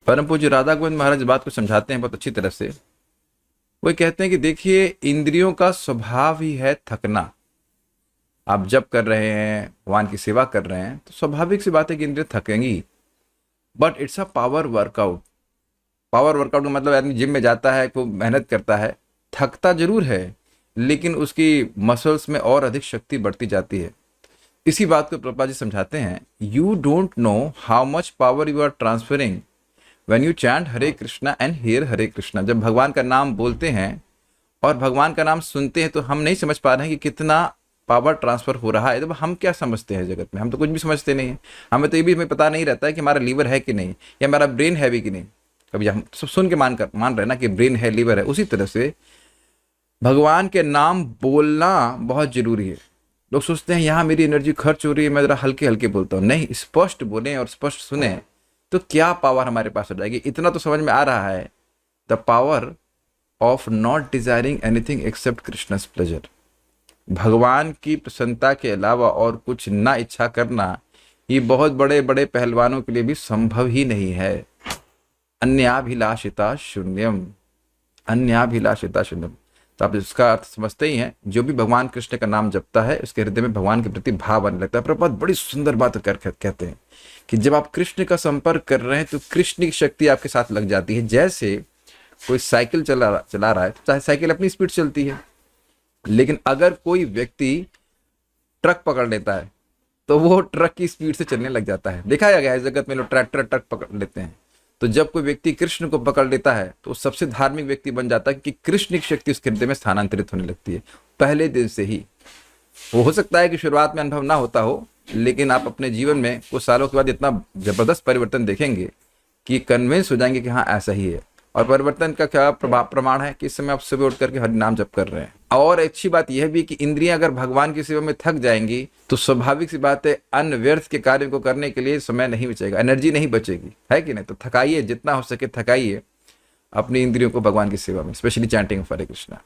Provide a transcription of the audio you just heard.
परम पूज्य राधा गोविंद महाराज बात को समझाते हैं बहुत अच्छी तरह से। वो कहते हैं कि देखिए, इंद्रियों का स्वभाव ही है थकना। आप जब कर रहे हैं, भगवान की सेवा कर रहे हैं, तो स्वाभाविक सी बात है कि इंद्रियां थकेंगी। But it's a power workout. Power workout का मतलब आदमी जिम में जाता है, खूब मेहनत करता है, थकता जरूर है, लेकिन उसकी मसल्स में और अधिक शक्ति बढ़ती जाती है। इसी बात को प्रभुपाद जी समझाते हैं, you don't know how much power you are transferring when you chant Hare Krishna and hear Hare Krishna. जब भगवान का नाम बोलते हैं और भगवान का नाम सुनते हैं, तो हम नहीं समझ पा रहे हैं कि कितना पावर ट्रांसफर हो रहा है। तो हम क्या समझते हैं जगत में? हम तो कुछ भी समझते नहीं है। हमें तो ये भी हमें पता नहीं रहता है कि हमारा लीवर है कि नहीं, या हमारा ब्रेन है भी कि नहीं। कभी हम सब सुन के मान रहे ना कि ब्रेन है, लीवर है। उसी तरह से भगवान के नाम बोलना बहुत जरूरी है। लोग सोचते हैं यहाँ मेरी एनर्जी खर्च हो रही है, मैं जरा हल्के हल्के बोलता हूँ। नहीं, स्पष्ट बोलें और स्पष्ट सुने, तो क्या पावर हमारे पास हो जाएगी। इतना तो समझ में आ रहा है, the power of not desiring anything accept Krishna's pleasure. भगवान की प्रसन्नता के अलावा और कुछ ना इच्छा करना, ये बहुत बड़े बड़े पहलवानों के लिए भी संभव ही नहीं है। अन्याभिलाषिता शून्यम, अन्याभिलाषिता शून्यम। तो आप इसका अर्थ समझते ही हैं। जो भी भगवान कृष्ण का नाम जपता है, उसके हृदय में भगवान के प्रति भाव आने लगता है। प्रभुपाद बड़ी सुंदर बात कहते हैं कि जब आप कृष्ण का संपर्क कर रहे हैं, तो कृष्ण की शक्ति आपके साथ लग जाती है। जैसे कोई साइकिल चला रहा है, तो चाहे साइकिल अपनी स्पीड चलती है, लेकिन अगर कोई व्यक्ति ट्रक पकड़ लेता है, तो वो ट्रक की स्पीड से चलने लग जाता है। देखा गया है जगत में, लोग ट्रैक्टर ट्रक पकड़ लेते हैं। तो जब कोई व्यक्ति कृष्ण को पकड़ लेता है, तो सबसे धार्मिक व्यक्ति बन जाता है, कि कृष्ण की शक्ति उसके हृदय में स्थानांतरित होने लगती है पहले दिन से ही। वो हो सकता है कि शुरुआत में अनुभव ना होता हो, लेकिन आप अपने जीवन में कुछ सालों के बाद इतना जबरदस्त परिवर्तन देखेंगे कि कन्विंस हो जाएंगे कि हाँ ऐसा ही है। और परिवर्तन का क्या प्रमाण है कि इस समय आप सुबह उठ करके हरि नाम जप कर रहे हैं। और अच्छी बात यह भी कि इंद्रियां अगर भगवान की सेवा में थक जाएंगी, तो स्वाभाविक सी बात है, अन्य व्यर्थ के कार्य को करने के लिए समय नहीं बचेगा, एनर्जी नहीं बचेगी, है कि नहीं। तो थकाइए, जितना हो सके थकाइए अपनी इंद्रियों को भगवान की सेवा में, specially chanting of Hare Krishna.